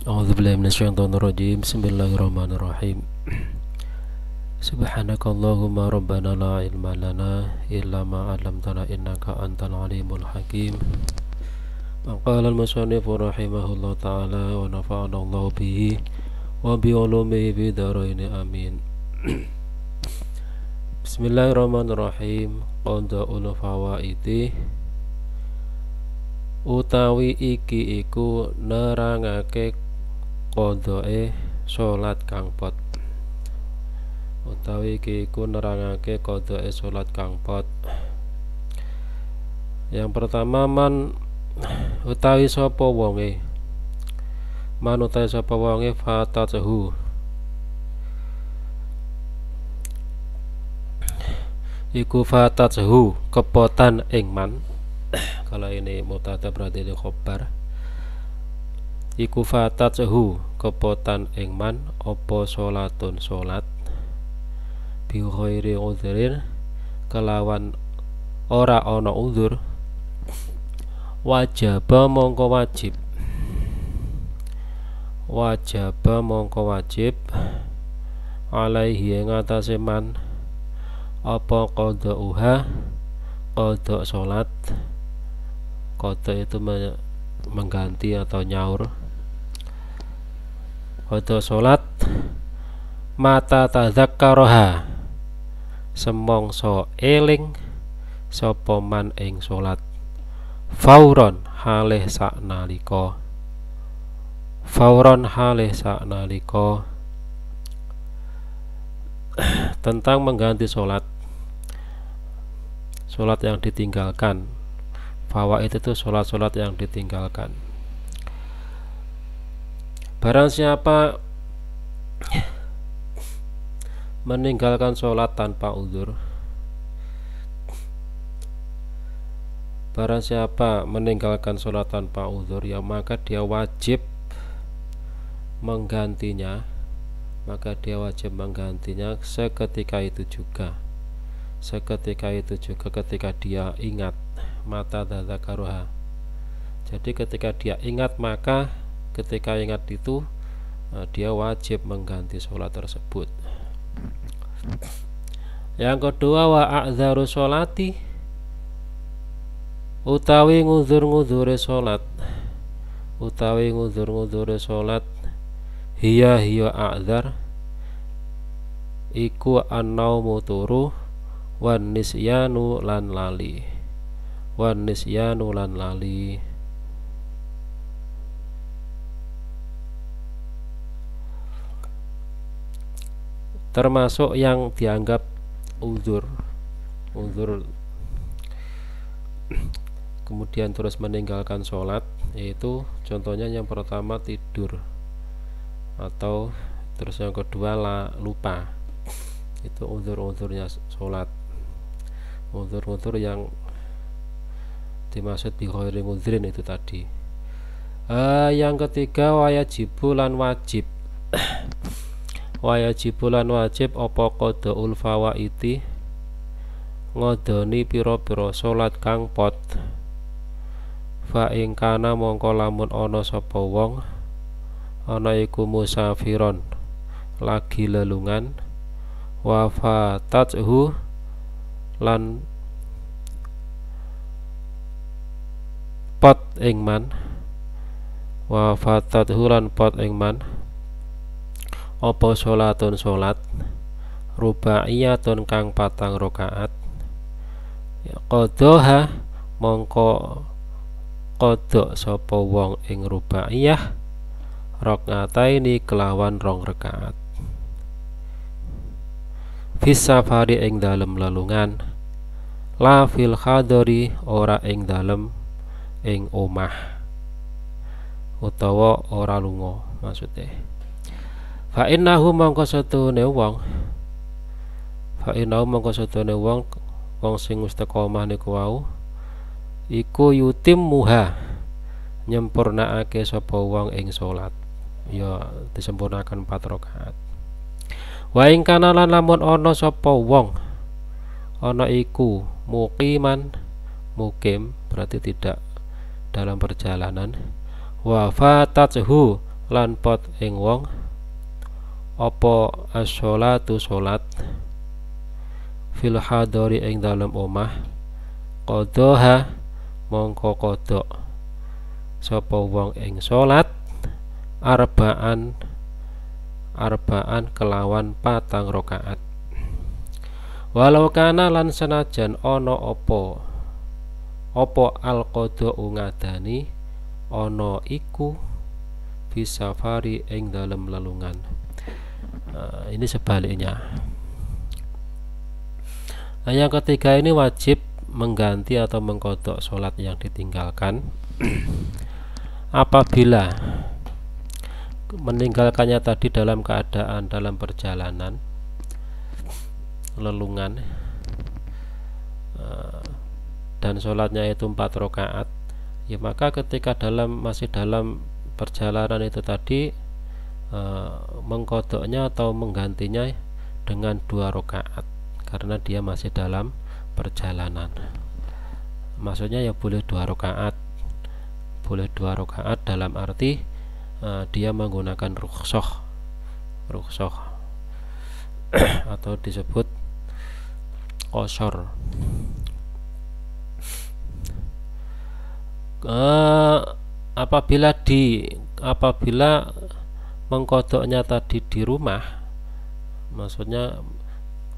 A'udzubillahi minasyaitonirrajim. Bismillahirrahmanirrahim. Subhanakallahumma rabbana la ilma lana illa ma 'allamtana innaka antal alimul hakim. Qala al-musannif rahimahullah ta'ala wa nafa'ana Allah bihi wa bi ulumihi fi dharain amin. Bismillahirrahmanirrahim. Qada'ul fawaidi utawi iki iku nerangake qadhae salat kang pot. Utawi iki iku nerangake qadhae salat kang pot. Yang pertama, man utawi sapa wonge, man utawi sapa wonge fatatahu iku fatatahu kepotan ing man. Kalau ini mubtada berarti ini khobar. Iku fatatahu kepotan ing man apa salatun salat bi ghairi udhrin kelawan ora ana uzur, wajaba mongko wajib, wajaba mongko wajib alaihi ing atase man apa qadauha qada salat. Qada itu mengganti atau nyaur. Qada salat mata tadzakkaroha semongso eling sapa man ing salat fauron halih saknalika, fauron halih saknalika. Tentang mengganti salat yang ditinggalkan. Fawaid itu salat-salat yang ditinggalkan. Barang siapa meninggalkan salat tanpa uzur, barang siapa meninggalkan salat tanpa uzur, ya maka dia wajib menggantinya, seketika itu juga. Seketika itu juga ketika dia ingat, mata tadzakkaruha. Jadi ketika dia ingat, maka ketika ingat itu dia wajib mengganti sholat tersebut. Yang kedua, wa a'dzaru sholati utawi nguzur-nguzure sholat, utawi nguzur-nguzure sholat hiya a'dzar iku an-naumu turu wan nisyanu lan lali, wan nisyanu lan lali. Termasuk yang dianggap uzur kemudian terus meninggalkan sholat, yaitu contohnya yang pertama tidur, atau terus yang kedua lupa. Itu uzur-uzurnya sholat. Uzur-uzur yang dimaksud bi ghairi udhrin itu tadi. Yang ketiga, wajibu lan wajib. Wajibu lan wajib apa qadaul fawaiti ngodoni pira-pira salat kang pot. Fa ing kana mongko lamun ana sapa wong ana iku musafiron lagi lelungan, wa fatathu lan pot ing man, wa fatathu lan pot ing man apa sholatun sholat rubaiyatun kang patang rakaat, qadhaha mongko qadha sapa wong ing rubaiyah rakaataini kelawan 2 rakaat fis safari ing dalem lelungan, la fil khadari ora ing dalem ing omah utawa ora lunga maksudnya. Fa innahu mongko setune wong, wong sing istiqomah niku wau iku yutimmuha nyempurnaake sapa wong ing salat, ya disempurnakan 4 rakaat. Wa ing kana lan lamun ana sapa wong ana iku muqiman, mukim berarti tidak dalam perjalanan, wa fatathu lan pot ing wong apa as-sholatu sholat fil hadori ing dalem omah qadhaha mongko kodok sapa wong ing sholat arbaan kelawan 4 rakaat walau kana lan senajan ana apa al-qadha ngadani ana iku bisafari ing dalem lelungan. Ini sebaliknya. Yang ketiga ini wajib mengganti atau mengkodok sholat yang ditinggalkan apabila meninggalkannya tadi dalam keadaan dalam perjalanan lelungan dan sholatnya itu 4 rakaat, ya maka ketika masih dalam perjalanan itu tadi mengkodoknya atau menggantinya dengan 2 rakaat karena dia masih dalam perjalanan. Maksudnya ya boleh 2 rakaat, dalam arti dia menggunakan rukhsah atau disebut qashar. Apabila mengkodoknya tadi di rumah, maksudnya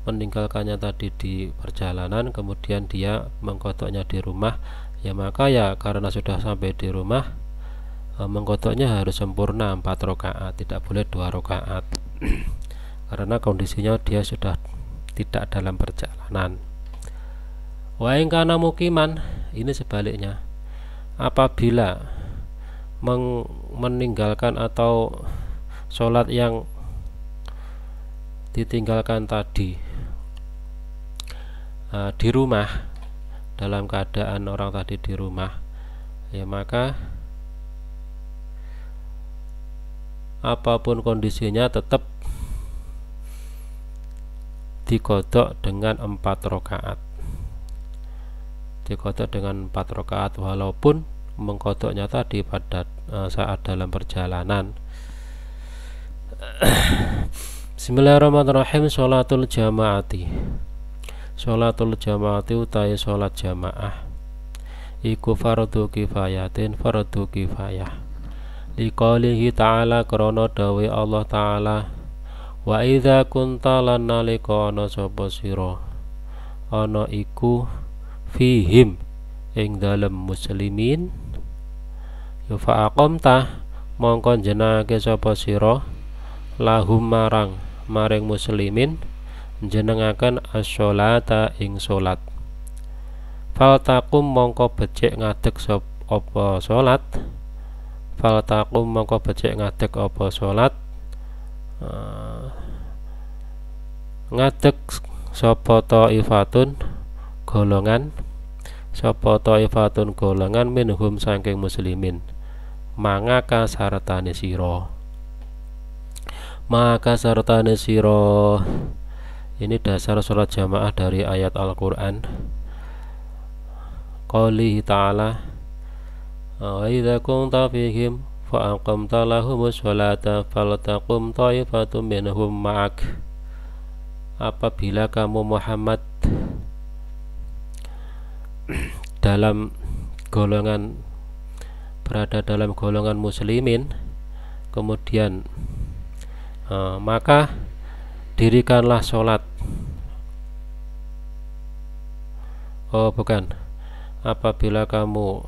meninggalkannya tadi di perjalanan kemudian dia mengkodoknya di rumah, ya maka ya karena sudah sampai di rumah mengkodoknya harus sempurna 4 rakaat, tidak boleh 2 rakaat karena kondisinya dia sudah tidak dalam perjalanan. Wa in kana muqiman, ini sebaliknya. Apabila meninggalkan atau sholat yang ditinggalkan tadi di rumah, dalam keadaan orang tadi di rumah, ya maka apapun kondisinya tetap dikodok dengan 4 rakaat. Walaupun mengkodoknya tadi pada saat dalam perjalanan. Bismillahirrahmanirrahim. Sholatul jamaati utai sholat jamaah iku fardu kifayah. Liqaulihi ta'ala, krana dawe Allah ta'ala, wa idza kunta lan nalika ana sapa sira ana iku fihim ing dalem muslimin ya fa aqamta mongko jenengake sapa sira lahum maring muslimin jenengaken as-sholata ing salat. Faltaqum mongko becik ngadeg apa salat. Ngadeg sapa taifatun golongan minhum saking muslimin maka sartane sira. Ini dasar sholat jamaah dari ayat Al-Quran. Qaulihi ta'ala, wa idza kunta fihim fa aqamta lahumus sholata faltaqum ta'ifatum minhum ma'ak. Apabila kamu Muhammad berada dalam golongan muslimin, kemudian maka dirikanlah sholat. Apabila kamu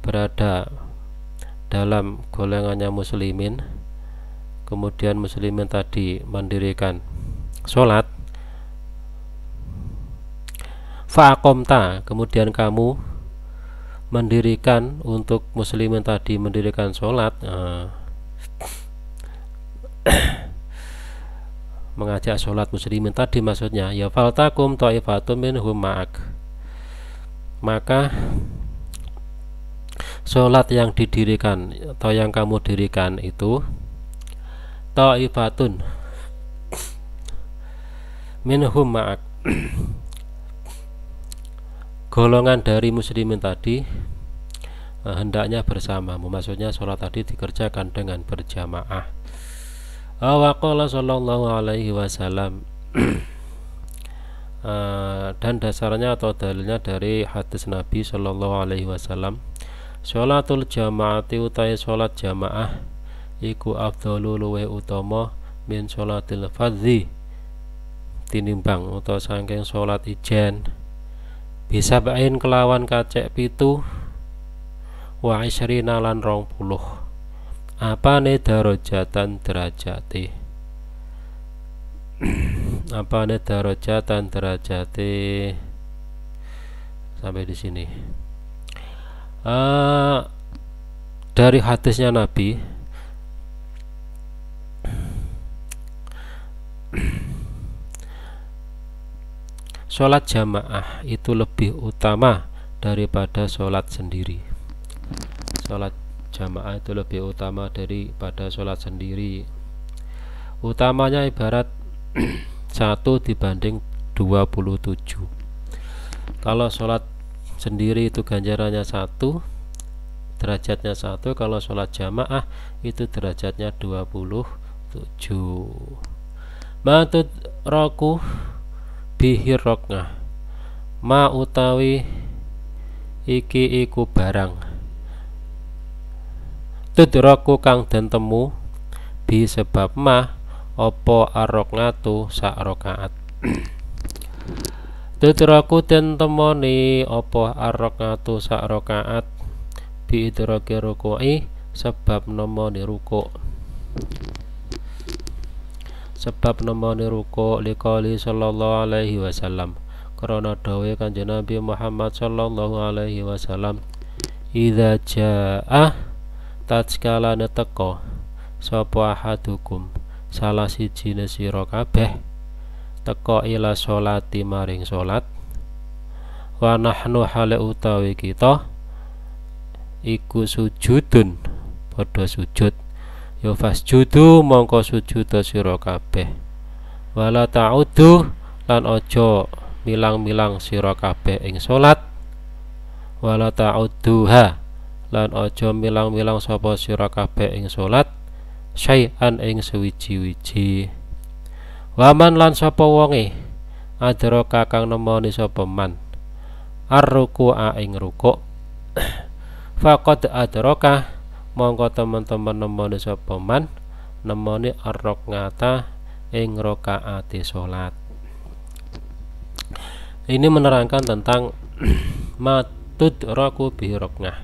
berada dalam golongannya muslimin, kemudian muslimin tadi mendirikan sholat, fa'aqamta, kemudian kamu mendirikan untuk muslimin tadi mendirikan sholat, mengajak sholat muslimin tadi maksudnya, ya faltakum ta'ifatum minhum ma'ak, maka sholat yang didirikan atau yang kamu dirikan itu ta'ifatun minhum ma'ak, golongan dari muslimin tadi hendaknya bersama, maksudnya sholat tadi dikerjakan dengan berjamaah. Wa qala sallallahu alaihi wasallam dan dasarnya atau dalilnya dari hadis Nabi sallallahu alaihi wasallam, sholatul jamaati utai sholat jamaah iku afdalu luwe utama min sholatil fardhi tinimbang utawa saking sholat ijen bisa bain kelawan kacek pitu wa isyrina lan 20 apane darajatan derajate apane darajatan derajate sampai di sini. Dari hadisnya Nabi sholat jamaah itu lebih utama daripada sholat sendiri. Sholat jamaah itu lebih utama daripada sholat sendiri. Utamanya ibarat 1 dibanding 27. Kalau sholat sendiri itu ganjarannya 1, derajatnya 1. Kalau sholat jamaah itu derajatnya 27. Matut roku bihi rokna ma utawi iki iku barang tudraku kang den temu bi sebab ma opo arroknatu sak rokaat tudraku den temoni opo arroknatu sak rokaat bi idraki ruku'i sebab nemoni ruku' liqali sallallahu alaihi wasallam karena dawuh Kanjeng Nabi Muhammad sallallahu alaihi wasallam idza jaa tatkala neteka sapa ahadukum salah siji sira kabeh teka ila sholati maring salat wa nahnu hale utawi kita iku sujudun padha sujud ya fasjudu mongko sujud sira kabeh wala ta'udu lan aja milang-milang sira kabeh ing salat wala ta'uduha lan aja milang-milang sapa sira kabeh ing salat syai'an ing sewiji-wiji waman lan sapa wonge adraka kang nemoni sapa man ar-ruku'a ing rukuk faqad adraka mongko teman-teman nemoni sapa man nemoni ar-rok'ata ing rakaate salat. Ini menerangkan tentang matud roku bi rok'ah.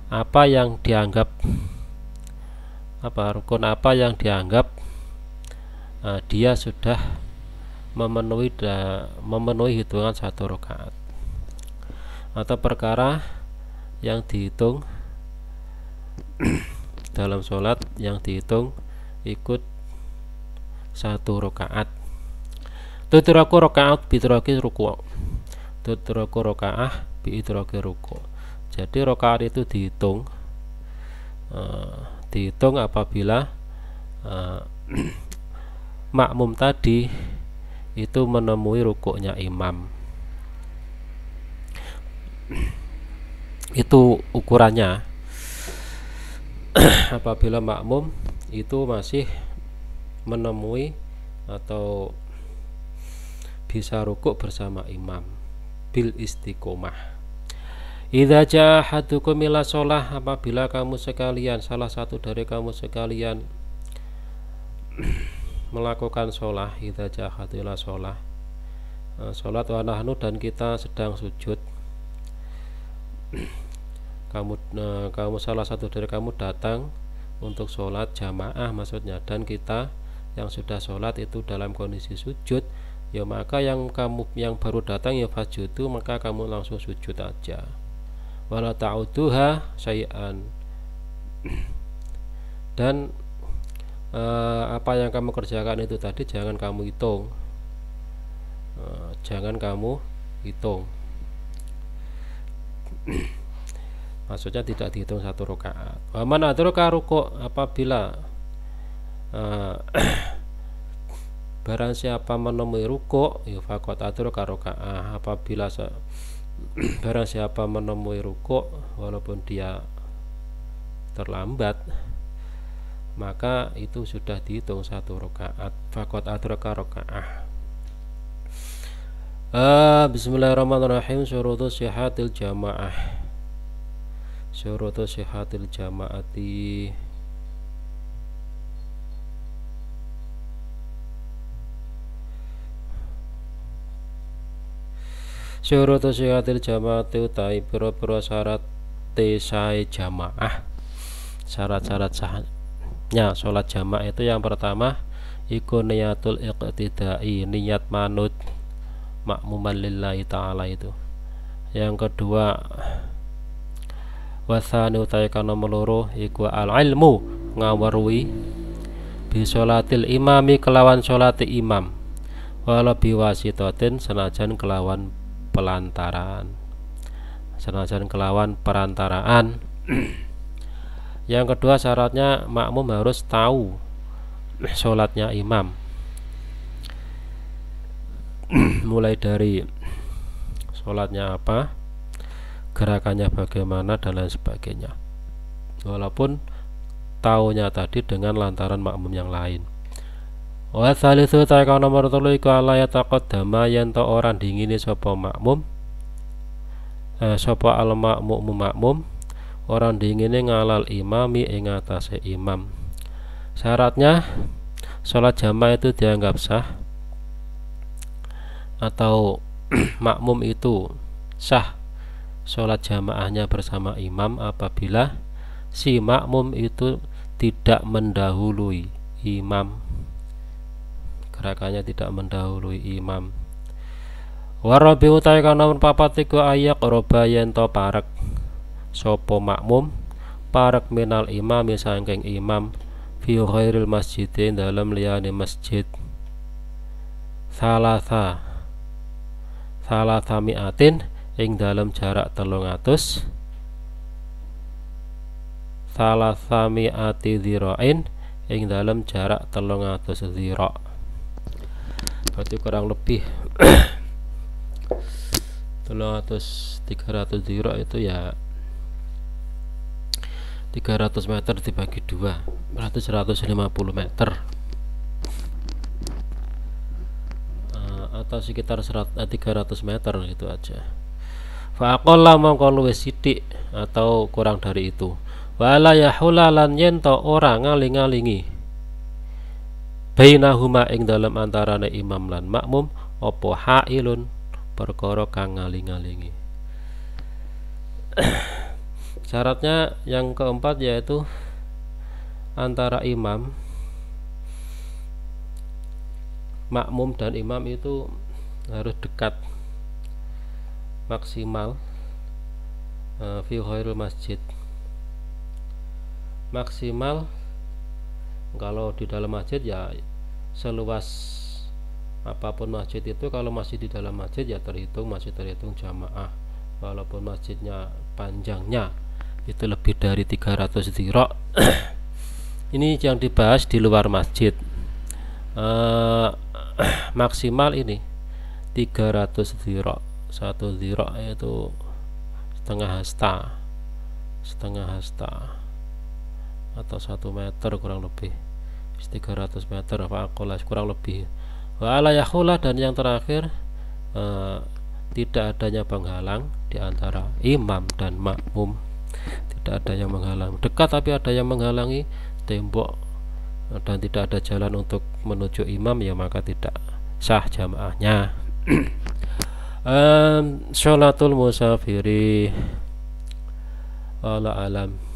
Apa yang dianggap rukun apa yang dianggap dia sudah memenuhi hitungan 1 rakaat atau perkara yang dihitung dalam sholat yang dihitung ikut 1 rakaat. Tutraku rakaat bidraki ruku'. Tutraku rakaah bidraki ruku'. Jadi rakaat itu dihitung apabila makmum tadi itu menemui rukuknya imam. Itu ukurannya. Apabila makmum itu masih menemui atau bisa rukuk bersama imam bil istiqomah. Idza jaa ahadukum ila shalah apabila kamu sekalian salah satu dari kamu sekalian melakukan sholah idza jaa ahadukum ila shalah salat wa nahnu dan kita sedang sujud kamu salah satu dari kamu datang untuk sholat jamaah maksudnya dan kita yang sudah sholat itu dalam kondisi sujud ya maka yang baru datang ya fasjudu maka kamu langsung sujud aja wala ta'uduha syai'an dan apa yang kamu kerjakan itu tadi jangan kamu hitung maksudnya tidak dihitung 1 rakaat. Waman adraka rukuk apabila barang siapa menemui rukuk ya faqad adraka rakaat apabila Barang siapa menemui rukuk walaupun dia terlambat, maka itu sudah dihitung 1 rakaat. Faqad adraka rakaah. Bismillahirrahmanirrahim. Syurutus sihatil jamaah. Syurutus sihatil jamaati. Syurutus sihatil jamaati utai pira-pira syarat sae jamaah. Syarat-syarat sahnya sholat jamaah itu yang pertama iku niyatul iqtidai, niat manut makmuman lillahi ta'ala itu. Yang kedua wasani utai kana meloro iku al ilmu, ngawarui bi sholatil imami kelawan sholati imam, wala biwasitatin senajan kelawan pelantaran, senajan kelawan perantaraan. Yang kedua syaratnya makmum harus tahu sholatnya imam, mulai dari sholatnya apa, gerakannya bagaimana dan lain sebagainya, walaupun taunya tadi dengan lantaran makmum yang lain. Wa tsalitsu ta'ala nomor 3 iku ala yataqaddama yen to orang dingini sapa makmum, sapa al makmum orang dingine ngalal imami ing atase imam. Syaratnya sholat jamaah itu dianggap sah atau makmum itu sah sholat jamaahnya bersama imam apabila si makmum itu tidak mendahului imam, gerakannya tidak mendahului imam. Warabi utai kana papat iku ayak roba yen to parek sopo makmum parek minal imam saking imam fi ghairil masjidin dalam liyane masjid salasa mi'atin ing dalam jarak 300 salasa mi'ati dhira'in ing dalam jarak 300 dhira', berarti kurang lebih 300 dhira' itu ya 300 meter dibagi 2 berarti 150 meter, atau sekitar 300 meter gitu aja. Fa aqalla mongko luwih sithik atau kurang dari itu. Wala yahula lan yen to ora ngaling-alingi bainahuma ing dalam antarane imam lan makmum apa hailun perkara kang ngaling-alingi. Syaratnya yang keempat yaitu antara imam, makmum dan imam itu harus dekat maksimal fi ghairil masjid. Maksimal kalau di dalam masjid ya seluas apapun masjid itu, kalau masih di dalam masjid ya masih terhitung jamaah, walaupun masjidnya panjangnya itu lebih dari 300 dhira'. Ini yang dibahas di luar masjid. Maksimal ini 300 dhira'. 1 dhira' itu setengah hasta atau 1 meter kurang lebih, 300 meter faqalah kurang lebih. Wa ala yakhula, dan yang terakhir tidak adanya penghalang di antara imam dan makmum. Tidak ada yang menghalang, dekat tapi ada yang menghalangi tembok dan tidak ada jalan untuk menuju imam, ya maka tidak sah jamaahnya. Sholatul musafiri ala alam.